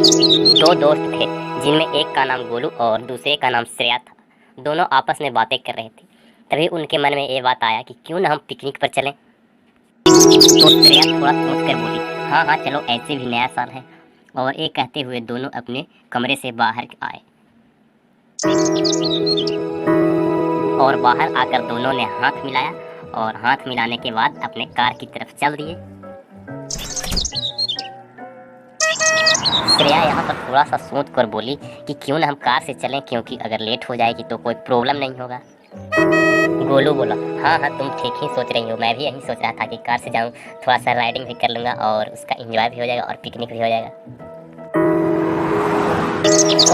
दो दोस्त थे जिनमें एक का नाम गोलू और दूसरे का नाम श्रेया था। दोनों आपस में बातें कर रहे थे। तभी उनके मन में ये बात आया कि क्यों ना हम पिकनिक पर चलें। तो श्रेया थोड़ा सोच कर बोली, हाँ हाँ चलो, ऐसे भी नया साल है। और ये कहते हुए दोनों अपने कमरे से बाहर आए और बाहर आकर दोनों ने हाथ मिलाया और हाथ मिलाने के बाद अपने कार की तरफ चल दिए। श्रेया यहाँ पर थोड़ा सा सोच कर बोली कि क्यों ना हम कार से चलें, क्योंकि अगर लेट हो जाएगी तो कोई प्रॉब्लम नहीं होगा। गोलू बोला, हाँ हाँ तुम ठीक ही सोच रही हो, मैं भी यही सोच रहा था कि कार से जाऊँ, थोड़ा सा राइडिंग भी कर लूँगा और उसका एंजॉय भी हो जाएगा और पिकनिक भी हो जाएगा।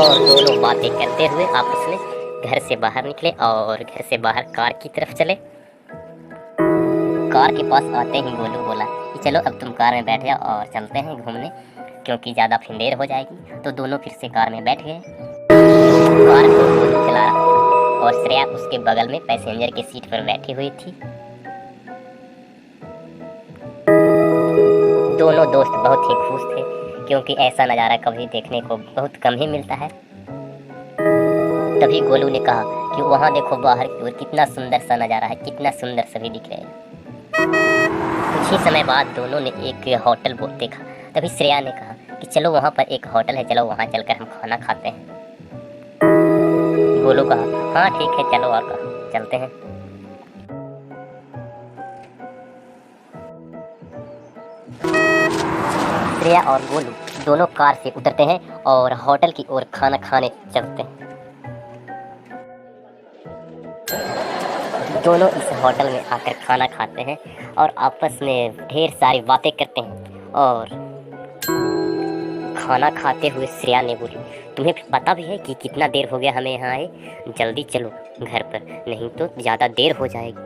और दोनों बातें करते हुए आपस में घर से बाहर निकले और घर से बाहर कार की तरफ चले। कार के पास आते ही गोलू बोला कि चलो अब तुम कार में बैठ जाओ और चलते हैं घूमने, क्योंकि ज़्यादा फिर देर हो जाएगी। तो दोनों फिर से कार में बैठ गए। कार को गोलू चला रहा था और श्रेया उसके बगल में पैसेंजर की सीट पर बैठी हुई थी। दोनों दोस्त बहुत ही खुश थे, क्योंकि ऐसा नज़ारा कभी देखने को बहुत कम ही मिलता है। तभी गोलू ने कहा कि वहाँ देखो बाहर की ओर कितना सुंदर सा नज़ारा है, कितना सुंदर सभी दिख रहे हैं। कुछ ही समय बाद दोनों ने एक होटल देखा। तभी श्रेया ने कहा कि चलो वहाँ पर एक होटल है, चलो वहाँ चलकर हम खाना खाते हैं। गोलू कहा, हाँ ठीक है चलो, और कहा चलते हैं। श्रेया और गोलू दोनों कार से उतरते हैं और होटल की ओर खाना खाने चलते हैं। दोनों इस होटल में आकर खाना खाते हैं और आपस में ढेर सारी बातें करते हैं। और खाना खाते हुए श्रेया ने बोली, तुम्हें पता भी है कि कितना देर हो गया हमें यहाँ आए, जल्दी चलो घर पर, नहीं तो ज़्यादा देर हो जाएगी।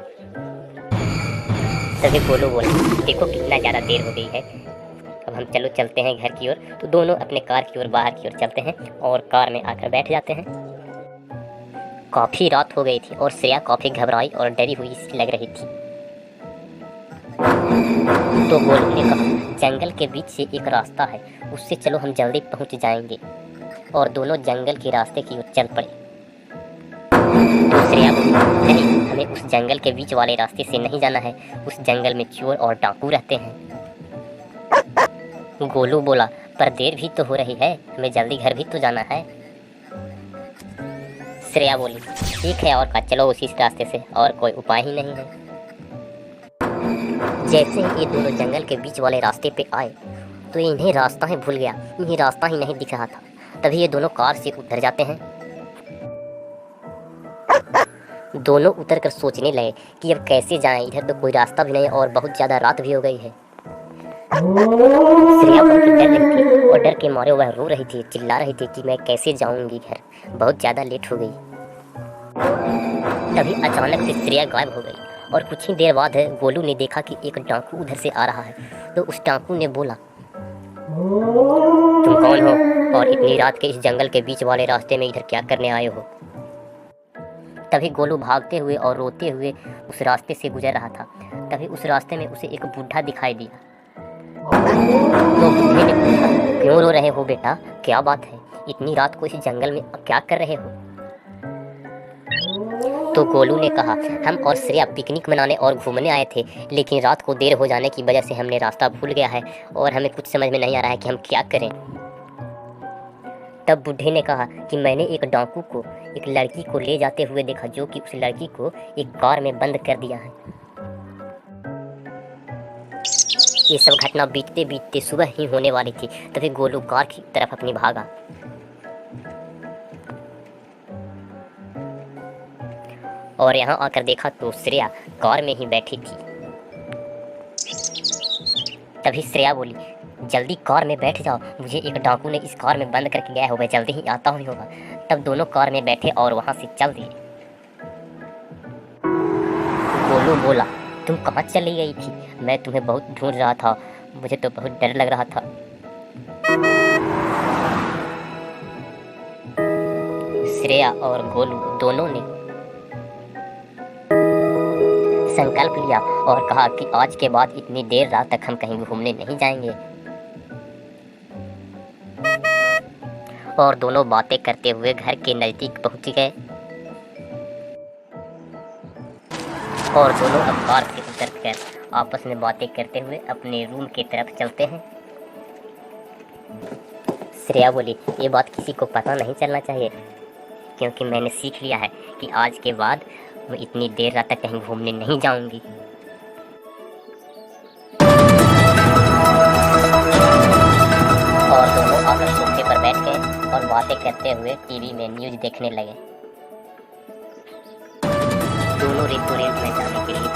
तभी गोलू बोला, देखो कितना ज़्यादा देर हो गई है, अब हम चलो चलते हैं घर की ओर। तो दोनों अपने कार की ओर बाहर की ओर चलते हैं और कार में आकर बैठ जाते हैं। काफ़ी रात हो गई थी और श्रेया काफ़ी घबराई और डरी हुई सी लग रही थी। तो गोलू ने कहा, जंगल के बीच से एक रास्ता है, उससे चलो हम जल्दी पहुंच जाएंगे। और दोनों जंगल के रास्ते की ओर चल पड़े। तो श्रेया बोली, नहीं, हमें उस जंगल के बीच वाले रास्ते से नहीं जाना है, उस जंगल में चोर और डाकू रहते हैं। गोलू बोला, पर देर भी तो हो रही है, हमें जल्दी घर भी तो जाना है। श्रेया बोली, ठीक है, और का चलो उसी रास्ते से, और कोई उपाय ही नहीं है। जैसे ही ये दोनों जंगल के बीच वाले रास्ते पे आए तो इन्हें रास्ता ही भूल गया, इन्हें रास्ता ही नहीं दिख रहा था। तभी ये दोनों कार से उतर जाते हैं। दोनों उतर कर सोचने लगे कि अब कैसे जाएं, इधर तो कोई रास्ता भी नहीं और बहुत ज़्यादा रात भी हो गई है। श्रेया बहुत डर रही थी और डर के मारे वह रो रही थी, चिल्ला रही थी कि मैं कैसे जाऊंगी घर, बहुत ज़्यादा लेट हो गई। तभी अचानक से श्रेया गायब हो गई और कुछ ही देर बाद गोलू ने देखा कि एक डाकू उधर से आ रहा है। तो उस डाकू ने बोला, तुम कौन हो और इतनी रात के इस जंगल के बीच वाले रास्ते में इधर क्या करने आए हो? तभी गोलू भागते हुए और रोते हुए उस रास्ते से गुजर रहा था। तभी उस रास्ते में उसे एक बूढ़ा दिखाई दिया। तो बूढ़े ने पूछा, क्यों रो रहे हो बेटा, क्या बात है, इतनी रात को इस जंगल में क्या कर रहे हो? तो गोलू ने कहा, हम और श्रेया पिकनिक मनाने और घूमने आए थे, लेकिन रात को देर हो जाने की वजह से हमने रास्ता भूल गया है और हमें कुछ समझ में नहीं आ रहा है कि हम क्या करें। तब बूढ़े ने कहा कि मैंने एक डाकू को एक लड़की को ले जाते हुए देखा, जो कि उस लड़की को एक कार में बंद कर दिया है। ये सब घटना बीतते बीतते सुबह ही होने वाली थी। तभी गोलू कार की तरफ अपनी भागा और यहाँ आकर देखा तो श्रेया कार में ही बैठी थी। तभी श्रेया बोली, जल्दी कार में बैठ जाओ, मुझे एक डाकू ने इस कार में बंद करके गया होगा, जल्दी ही आता ही होगा। तब दोनों कार में बैठे और वहाँ से चल दिए। गोलू बोला, तुम कहाँ चली गई थी, मैं तुम्हें बहुत ढूंढ रहा था, मुझे तो बहुत डर लग रहा था। श्रेया और गोलू दोनों ने संकल्प लिया और कहा कि आज के बाद इतनी देर रात तक हम कहीं घूमने नहीं जाएंगे। और दोनों बातें करते हुए घर के नज़दीक पहुंच गए और दोनों अखबार से उतरकर आपस में बातें करते हुए अपने रूम की तरफ चलते हैं। श्रेया बोली, ये बात किसी को पता नहीं चलना चाहिए, क्योंकि मैंने सीख लिया है कि आज के बाद मैं इतनी देर रात तक कहीं घूमने नहीं जाऊंगी। और दोनों आकर सोफे पर बैठ गए और बातें करते हुए टीवी में न्यूज़ देखने लगे। दोनों रेस्टोरेंट में जाने के लिए